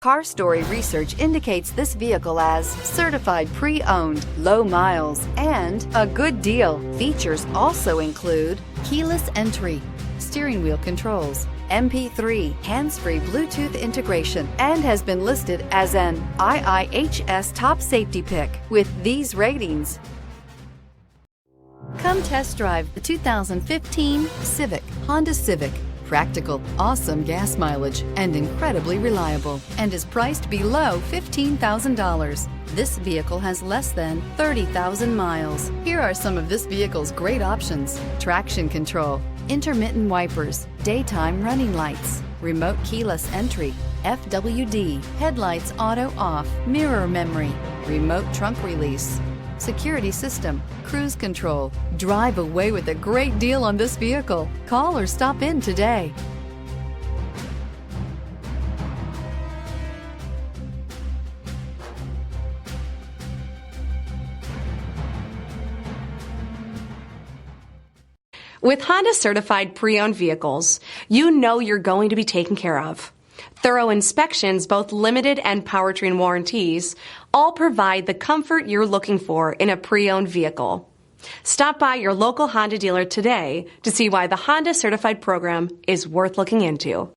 Car Story research indicates this vehicle as certified pre-owned, low miles, and a good deal. Features also include keyless entry, steering wheel controls, MP3, hands-free Bluetooth integration, and has been listed as an IIHS top safety pick with these ratings. Come test drive the 2015 Civic, Honda Civic. Practical, awesome gas mileage, and incredibly reliable, and is priced below $15,000. This vehicle has less than 30,000 miles. Here are some of this vehicle's great options: traction control, intermittent wipers, daytime running lights, remote keyless entry, FWD, headlights auto off, mirror memory, remote trunk release, security system, cruise control. Drive away with a great deal on this vehicle. Call or stop in today. With Honda certified pre-owned vehicles, you know you're going to be taken care of. Thorough inspections, both limited and powertrain warranties, all provide the comfort you're looking for in a pre-owned vehicle. Stop by your local Honda dealer today to see why the Honda Certified program is worth looking into.